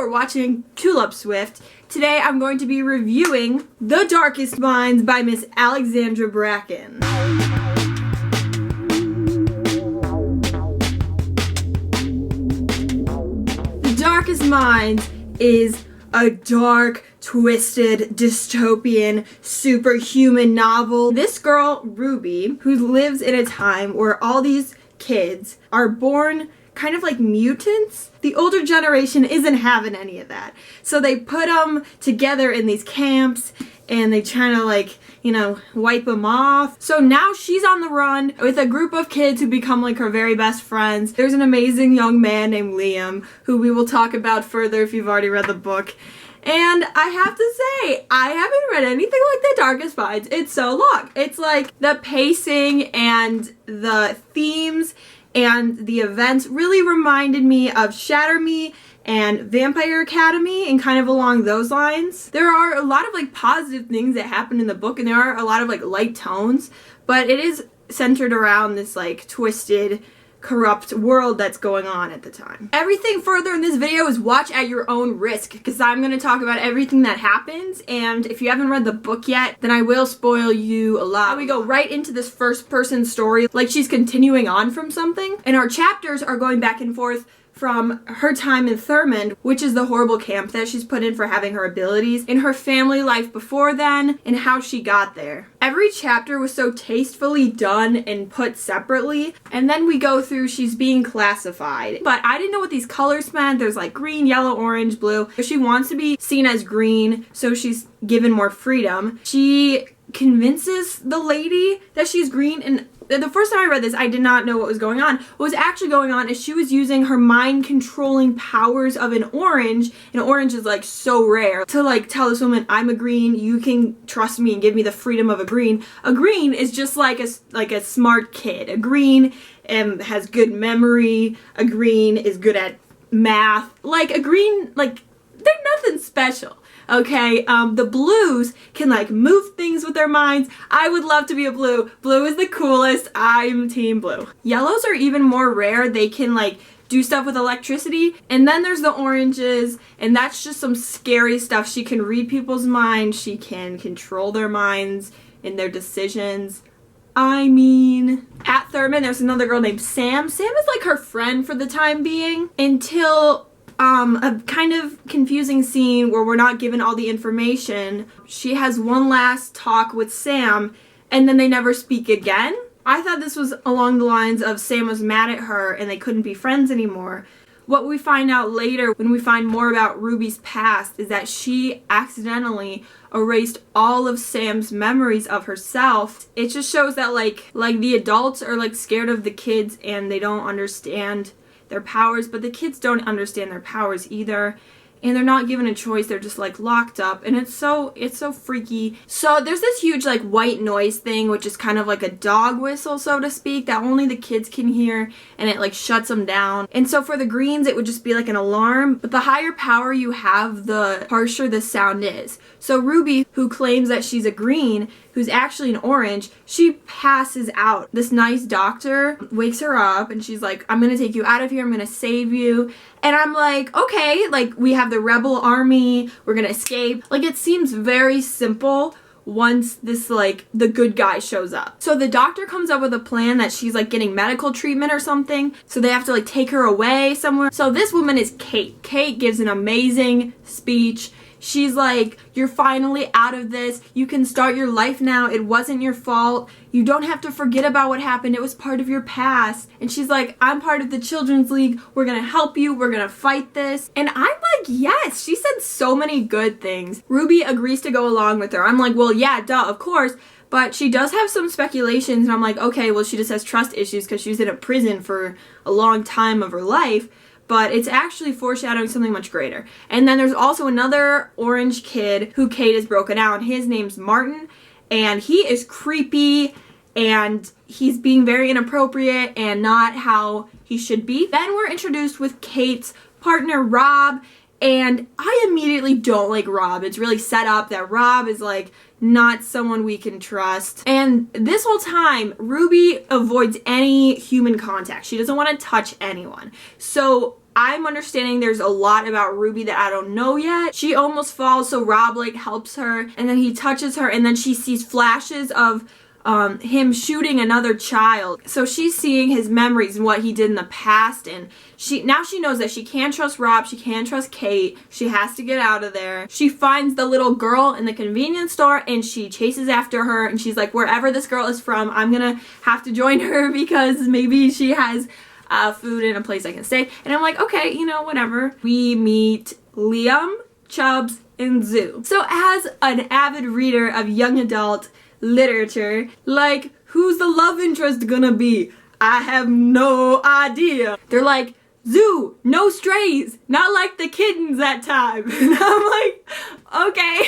are watching Tulipswift. Today I'm going to be reviewing The Darkest Minds by Miss Alexandra Bracken. The Darkest Minds is a dark, twisted, dystopian, superhuman novel. This girl, Ruby, who lives in a time where all these kids are born kind of like mutants. The older generation isn't having any of that. So they put them together in these camps and they try to like, you know, wipe them off. So now she's on the run with a group of kids who become like her very best friends. There's an amazing young man named Liam, who we will talk about further if you've already read the book. And I have to say, I haven't read anything like The Darkest Minds. It's so long. It's like the pacing and the themes and the events really reminded me of Shatter Me and Vampire Academy and kind of along those lines. There are a lot of like positive things that happen in the book and there are a lot of like light tones, but it is centered around this like twisted, corrupt world that's going on at the time. Everything further in this video is watch at your own risk because I'm going to talk about everything that happens, and if you haven't read the book yet, then I will spoil you a lot. We go right into this first person story like she's continuing on from something, and our chapters are going back and forth from her time in Thurmond, which is the horrible camp that she's put in for having her abilities, in her family life before then, and how she got there. Every chapter was so tastefully done and put separately, and then we go through she's being classified. But I didn't know what these colors meant. There's like green, yellow, orange, blue. She wants to be seen as green, so she's given more freedom. She convinces the lady that she's green, and the first time I read this, I did not know what was going on. What was actually going on is she was using her mind-controlling powers of an orange, and orange is like so rare, to like tell this woman, I'm a green, you can trust me and give me the freedom of a green. A green is just like a smart kid. A green has good memory. A green is good at math. Like a green, like they're nothing special. Okay, the blues can like move things with their minds. I would love to be a blue. Blue is the coolest. I'm team blue. Yellows are even more rare. They can like do stuff with electricity. And then there's the oranges, and that's just some scary stuff. She can read people's minds. She can control their minds and their decisions. I mean, at Thurmond, there's another girl named Sam. Sam is like her friend for the time being until a kind of confusing scene where we're not given all the information. She has one last talk with Sam and then they never speak again. I thought this was along the lines of Sam was mad at her and they couldn't be friends anymore. What we find out later when we find more about Ruby's past is that she accidentally erased all of Sam's memories of herself. It just shows that like the adults are like scared of the kids and they don't understand their powers, but the kids don't understand their powers either, and they're not given a choice. They're just like locked up, and it's so freaky. So there's this huge like white noise thing, which is kind of like a dog whistle, so to speak, that only the kids can hear, and it like shuts them down. And so for the greens it would just be like an alarm, but the higher power you have, the harsher the sound is. So Ruby, who claims that she's a green, who's actually an orange, she passes out. This nice doctor wakes her up and she's like, I'm gonna take you out of here, I'm gonna save you. And I'm like, okay, like we have the rebel army, we're gonna escape. Like it seems very simple once this like the good guy shows up. So the doctor comes up with a plan that she's like getting medical treatment or something, so they have to like take her away somewhere. So this woman is Kate. Kate gives an amazing speech. She's like, you're finally out of this. You can start your life now. It wasn't your fault. You don't have to forget about what happened. It was part of your past. And she's like, I'm part of the Children's League. We're gonna help you. We're gonna fight this. And I'm like, yes. She said so many good things. Ruby agrees to go along with her. I'm like, well, yeah, duh, of course. But she does have some speculations. And I'm like, okay, well, she just has trust issues because she was in a prison for a long time of her life. But it's actually foreshadowing something much greater. And then there's also another orange kid who Kate has broken out. His name's Martin, and he is creepy, and he's being very inappropriate and not how he should be. Then we're introduced with Kate's partner, Rob, and I immediately don't like Rob. It's really set up that Rob is like not someone we can trust. And this whole time, Ruby avoids any human contact. She doesn't want to touch anyone. So I'm understanding there's a lot about Ruby that I don't know yet. She almost falls, so Rob like helps her, and then he touches her, and then she sees flashes of him shooting another child. So she's seeing his memories and what he did in the past, and now she knows that she can't trust Rob, she can't trust Kate, she has to get out of there. She finds the little girl in the convenience store and she chases after her, and she's like, wherever this girl is from, I'm gonna have to join her because maybe she has food in a place I can stay. And I'm like, okay, you know, whatever. We meet Liam, Chubbs, and Zoo. So as an avid reader of young adult literature, like, who's the love interest gonna be? I have no idea. They're like, Zoo, no strays, not like the kittens that time. And I'm like, okay.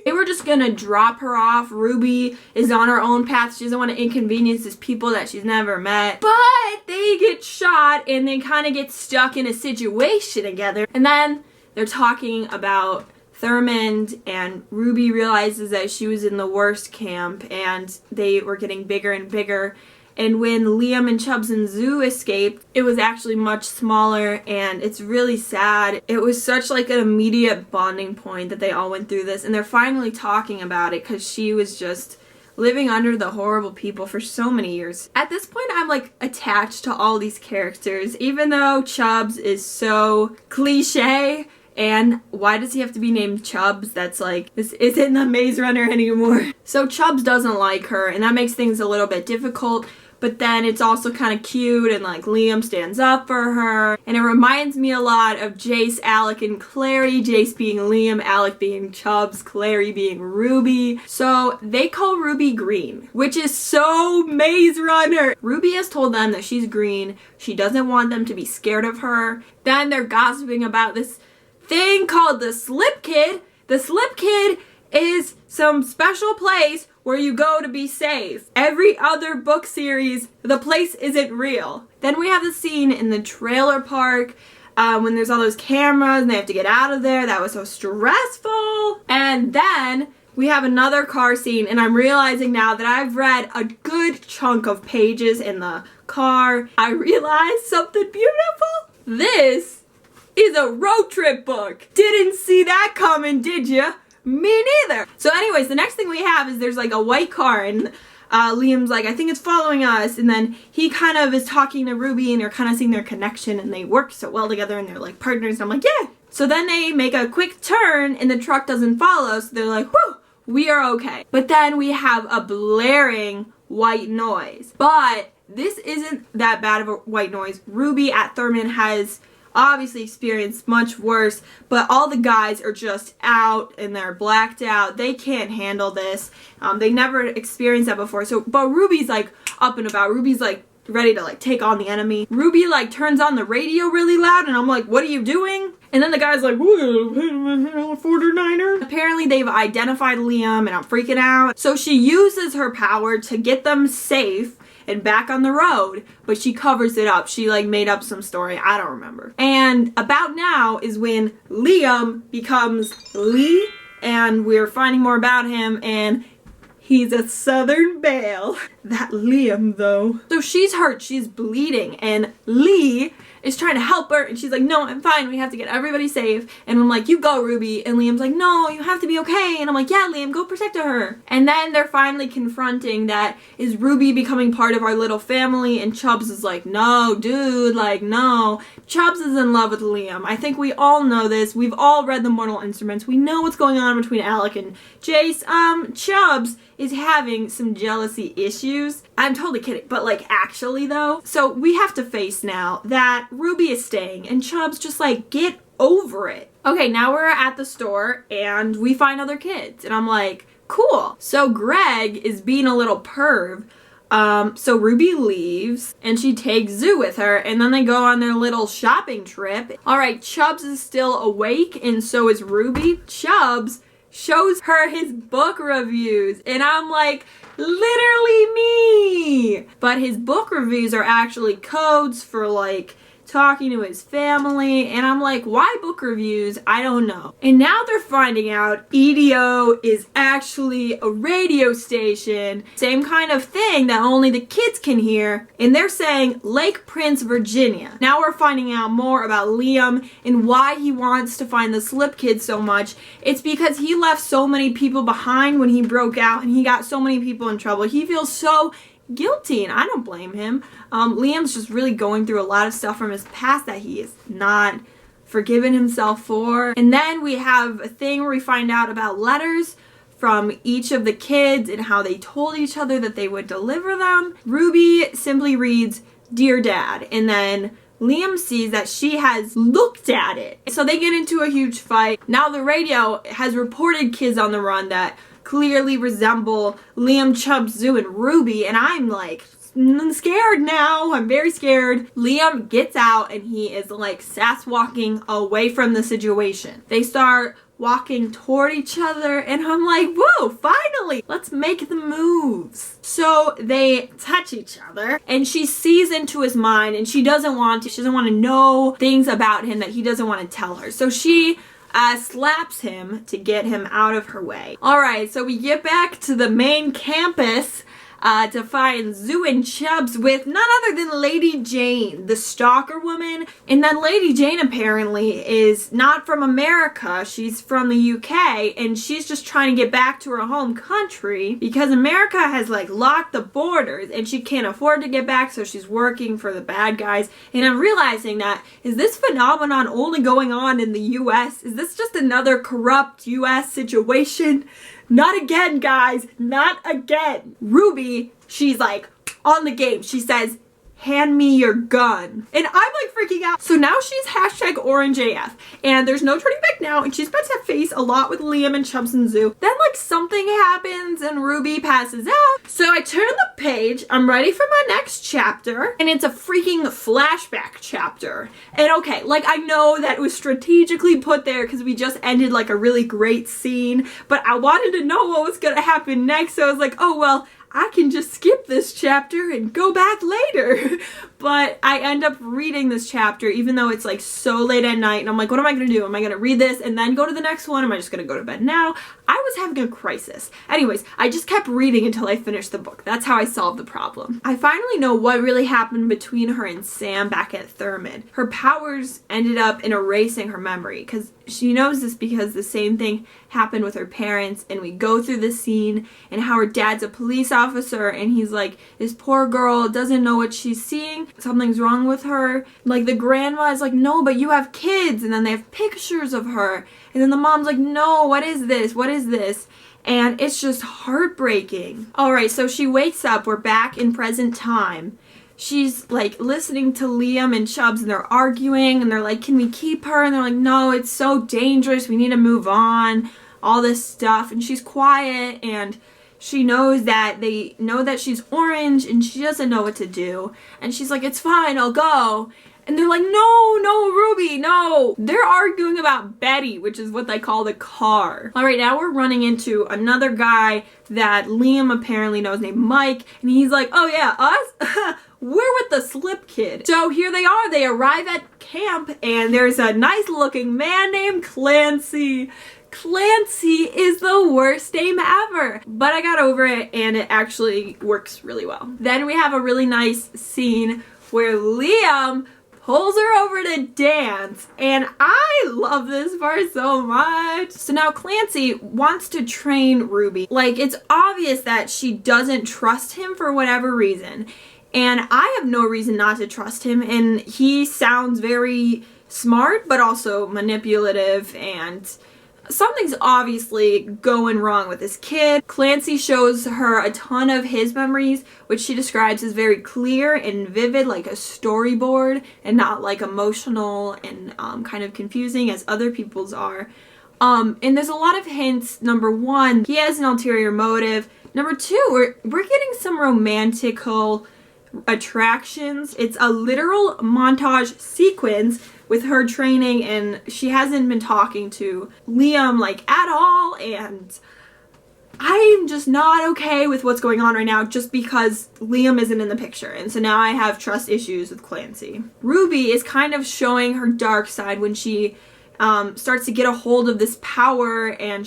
They were just gonna drop her off. Ruby is on her own path. She doesn't want to inconvenience these people that she's never met. But they get shot and they kind of get stuck in a situation together. And then they're talking about Thurmond, and Ruby realizes that she was in the worst camp and they were getting bigger and bigger. And when Liam and Chubbs and Zoo escaped, it was actually much smaller, and it's really sad. It was such like an immediate bonding point that they all went through this, and they're finally talking about it because she was just living under the horrible people for so many years. At this point, I'm like attached to all these characters, even though Chubbs is so cliche. And why does he have to be named Chubbs? That's like, this isn't the Maze Runner anymore. So Chubbs doesn't like her, and that makes things a little bit difficult. But then it's also kind of cute, and like Liam stands up for her. And it reminds me a lot of Jace, Alec, and Clary. Jace being Liam, Alec being Chubbs, Clary being Ruby. So they call Ruby green, which is so Maze Runner. Ruby has told them that she's green. She doesn't want them to be scared of her. Then they're gossiping about this thing called the Slip Kid. The Slip Kid is some special place where you go to be safe. Every other book series, the place isn't real. Then we have the scene in the trailer park when there's all those cameras and they have to get out of there. That was so stressful. And then we have another car scene, and I'm realizing now that I've read a good chunk of pages in the car. I realized something beautiful. This is a road trip book. Didn't see that coming, did ya? Me neither. So anyways, the next thing we have is there's like a white car, and Liam's like, I think it's following us, and then he kind of is talking to Ruby, and they're kind of seeing their connection, and they work so well together, and they're like partners, and I'm like, yeah. So then they make a quick turn, and the truck doesn't follow, so they're like, whew, we are okay. But then we have a blaring white noise. But this isn't that bad of a white noise. Ruby at Thurmond has obviously experienced much worse, but all the guys are just out and they're blacked out. They can't handle this. They never experienced that before. So, but Ruby's like up and about. Ruby's like ready to like take on the enemy. Ruby like turns on the radio really loud, and I'm like, what are you doing? And then the guy's like, 49er. Apparently they've identified Liam, and I'm freaking out. So she uses her power to get them safe and back on the road, but she covers it up. She like made up some story, I don't remember. And about now is when Liam becomes Lee, and we're finding more about him, and he's a Southern Belle. That Liam though. So she's hurt, she's bleeding, and Lee is trying to help her, and she's like, no, I'm fine, we have to get everybody safe. And I'm like, you go, Ruby. And Liam's like, no, you have to be okay. And I'm like, yeah, Liam, go protect her. And then they're finally confronting that, is Ruby becoming part of our little family? And Chubbs is like, no, dude, like, no. Chubbs is in love with Liam. I think we all know this. We've all read the Mortal Instruments. We know what's going on between Alec and Jace. Chubbs is having some jealousy issues. I'm totally kidding, but like actually though. So we have to face now that Ruby is staying, and Chubbs just like, get over it. Okay, now we're at the store and we find other kids, and I'm like, cool. So Greg is being a little perv. So Ruby leaves and she takes Zoo with her, and then they go on their little shopping trip. All right, Chubbs is still awake, and so is Ruby. Chubbs shows her his book reviews, and I'm like, literally me. But his book reviews are actually codes for like talking to his family, and I'm like, why book reviews? I don't know. And now they're finding out EDO is actually a radio station, same kind of thing that only the kids can hear, and they're saying Lake Prince, Virginia. Now we're finding out more about Liam and why he wants to find the Slip Kids so much. It's because he left so many people behind when he broke out, and he got so many people in trouble. He feels so guilty, and I don't blame him. Liam's just really going through a lot of stuff from his past that he is not forgiven himself for. And then we have a thing where we find out about letters from each of the kids and how they told each other that they would deliver them. Ruby simply reads, "Dear Dad," and then Liam sees that she has looked at it. So they get into a huge fight. Now the radio has reported kids on the run that clearly resemble Liam, Chubbs, Zoo, and Ruby, and I'm like scared now. I'm very scared. Liam gets out and he is like sass walking away from the situation. They start walking toward each other, and I'm like, whoa, finally, let's make the moves. So they touch each other, and she sees into his mind, and she doesn't want to know things about him that he doesn't want to tell her. So she slaps him to get him out of her way. Alright, so we get back to the main campus to find Zoo and Chubbs with none other than Lady Jane, the stalker woman. And then Lady Jane apparently is not from America, she's from the UK, and she's just trying to get back to her home country because America has like locked the borders and she can't afford to get back, so she's working for the bad guys. And I'm realizing that, is this phenomenon only going on in the US? Is this just another corrupt US situation? Not again, guys. Not again. Ruby, she's like on the game. She says, "Hand me your gun." And I'm like freaking out. So now she's #OrangeAF. And there's no turning back now. And she's about to face a lot with Liam and Chubbs and Zoo. Then like something happens and Ruby passes out. So I turn the page. I'm ready for my next chapter. And it's a freaking flashback chapter. And okay, like I know that it was strategically put there because we just ended like a really great scene. But I wanted to know what was going to happen next. So I was like, oh well, I can just skip this chapter and go back later. But I end up reading this chapter even though it's like so late at night, and I'm like, what am I gonna do? Am I gonna read this and then go to the next one? Am I just gonna go to bed now? I was having a crisis. Anyways, I just kept reading until I finished the book. That's how I solved the problem. I finally know what really happened between her and Sam back at Thurmond. Her powers ended up in erasing her memory, because she knows this because the same thing happened with her parents, and we go through the scene and how her dad's a police officer and he's like, this poor girl doesn't know what she's seeing, something's wrong with her. Like the grandma is like, no, but you have kids, and then they have pictures of her, and then the mom's like, no, what is this? What is this? And it's just heartbreaking. Alright, so she wakes up, we're back in present time. She's like listening to Liam and Chubbs, and they're arguing, and they're like, can we keep her? And they're like, no, it's so dangerous, we need to move on, all this stuff. And she's quiet, and she knows that they know that she's orange, and she doesn't know what to do. And she's like, it's fine, I'll go. And they're like, no, no, Ruby, no. They're arguing about Betty, which is what they call the car. All right, now we're running into another guy that Liam apparently knows named Mike. And he's like, oh yeah, us? We're with the Slip Kid. So here they are. They arrive at camp, and there's a nice looking man named Clancy. Clancy is the worst name ever. But I got over it, and it actually works really well. Then we have a really nice scene where Liam pulls her over to dance, and I love this part so much. So now Clancy wants to train Ruby. Like, it's obvious that she doesn't trust him for whatever reason, and I have no reason not to trust him, and he sounds very smart but also manipulative, and something's obviously going wrong with this kid. Clancy shows her a ton of his memories, which she describes as very clear and vivid, like a storyboard, and not like emotional and kind of confusing as other people's are. And there's a lot of hints. Number one, he has an ulterior motive. Number two, we're getting some romantical attractions. It's a literal montage sequence with her training, and she hasn't been talking to Liam like at all, and I'm just not okay with what's going on right now just because Liam isn't in the picture. And so now I have trust issues with Clancy. Ruby is kind of showing her dark side when she starts to get a hold of this power, and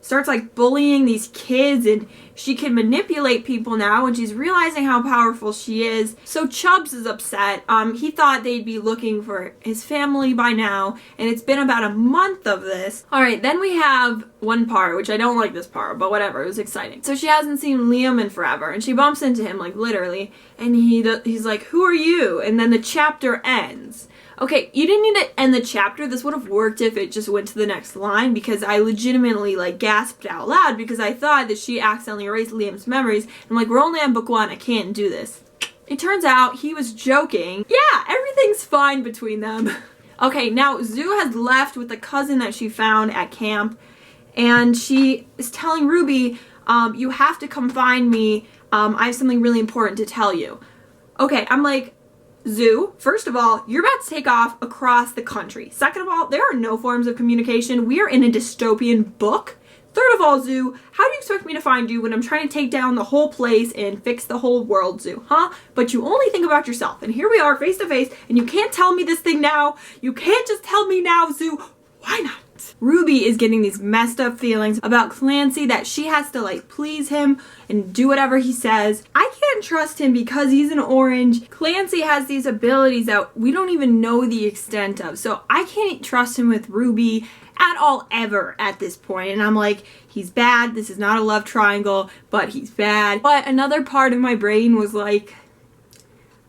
starts like bullying these kids, and she can manipulate people now, and she's realizing how powerful she is. So Chubbs is upset. He thought they'd be looking for his family by now, and it's been about a month of this. Alright, then we have one part, which I don't like this part, but whatever, it was exciting. So she hasn't seen Liam in forever, and she bumps into him, like literally, and he's like, "Who are you?" And then the chapter ends. Okay, you didn't need to end the chapter. This would have worked if it just went to the next line, because I legitimately like gasped out loud because I thought that she accidentally erased Liam's memories. I'm like, we're only on book 1. I can't do this. It turns out he was joking. Yeah, everything's fine between them. Okay, now Zoo has left with the cousin that she found at camp, and she is telling Ruby, you have to come find me. I have something really important to tell you. Okay, I'm like, Zoo, first of all, you're about to take off across the country. Second of all, there are no forms of communication. We are in a dystopian book. Third of all, Zoo, how do you expect me to find you when I'm trying to take down the whole place and fix the whole world, Zoo, huh? But you only think about yourself. And here we are face to face, and you can't tell me this thing now. You can't just tell me now, Zoo. Why not? Ruby is getting these messed up feelings about Clancy that she has to like please him and do whatever he says. I can't trust him because he's an orange. Clancy has these abilities that we don't even know the extent of. So I can't trust him with Ruby at all ever at this point. And I'm like, he's bad. This is not a love triangle, but he's bad. But another part of my brain was like,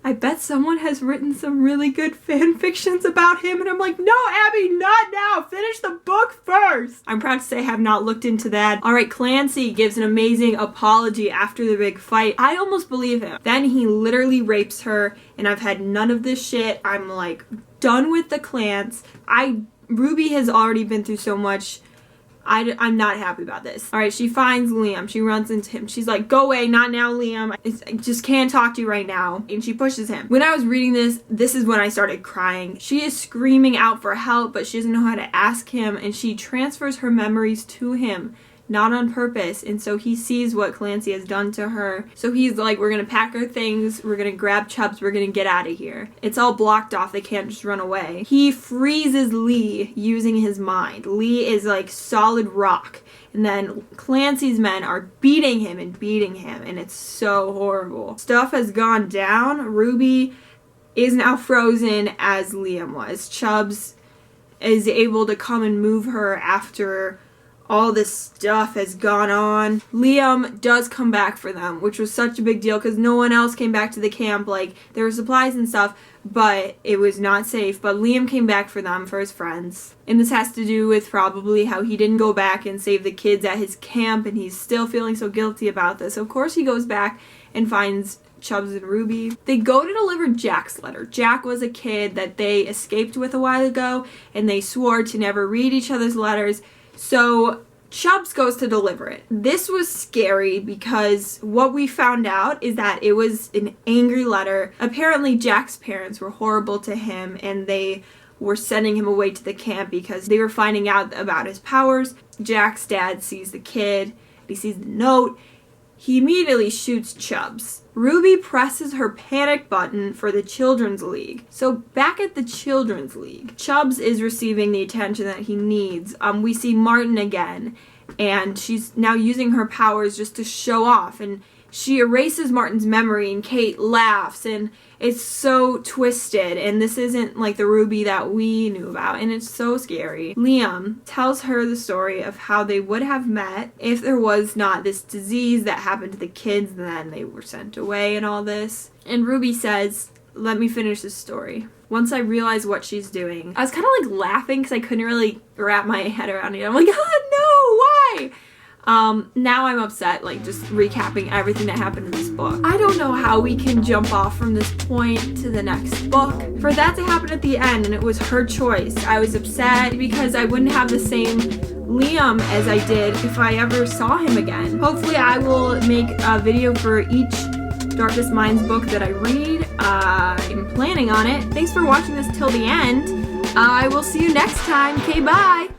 I bet someone has written some really good fan fictions about him. And I'm like, no, Abby, not now. Finish the book first. I'm proud to say I have not looked into that. All right, Clancy gives an amazing apology after the big fight. I almost believe him. Then he literally rapes her, and I've had none of this shit. I'm like done with the Clans. Ruby has already been through so much. I'm not happy about this. All right, she finds Liam. She runs into him. She's like, go away, not now, Liam. I just can't talk to you right now. And she pushes him. When I was reading this is when I started crying. She is screaming out for help, but she doesn't know how to ask him, and she transfers her memories to him. Not on purpose, and so he sees what Clancy has done to her. So he's like, we're gonna pack our things, we're gonna grab Chubbs, we're gonna get out of here. It's all blocked off, they can't just run away. He freezes Lee using his mind. Lee is like solid rock, and then Clancy's men are beating him, and it's so horrible. Stuff has gone down. Ruby is now frozen as Liam was. Chubbs is able to come and move her after all this stuff has gone on. Liam does come back for them, which was such a big deal because no one else came back to the camp. Like, there were supplies and stuff, but it was not safe. But Liam came back for them, for his friends. And this has to do with probably how he didn't go back and save the kids at his camp, and he's still feeling so guilty about this. Of course he goes back and finds Chubbs and Ruby. They go to deliver Jack's letter. Jack was a kid that they escaped with a while ago, and they swore to never read each other's letters. So Chubbs goes to deliver it. This was scary because what we found out is that it was an angry letter. Apparently Jack's parents were horrible to him, and they were sending him away to the camp because they were finding out about his powers. Jack's dad sees the kid, he sees the note, he immediately shoots Chubbs. Ruby presses her panic button for the Children's League. So back at the Children's League, Chubbs is receiving the attention that he needs. We see Martin again, and she's now using her powers just to show off, and she erases Martin's memory, and Kate laughs, and it's so twisted, and this isn't like the Ruby that we knew about, and it's so scary. Liam tells her the story of how they would have met if there was not this disease that happened to the kids, and then they were sent away and all this. And Ruby says, let me finish this story. Once I realized what she's doing, I was kind of like laughing because I couldn't really wrap my head around it. I'm like, oh no, why? Now I'm upset, like, just recapping everything that happened in this book. I don't know how we can jump off from this point to the next book. For that to happen at the end, and it was her choice, I was upset because I wouldn't have the same Liam as I did if I ever saw him again. Hopefully I will make a video for each Darkest Minds book that I read. I'm planning on it. Thanks for watching this till the end. I will see you next time. Okay, bye!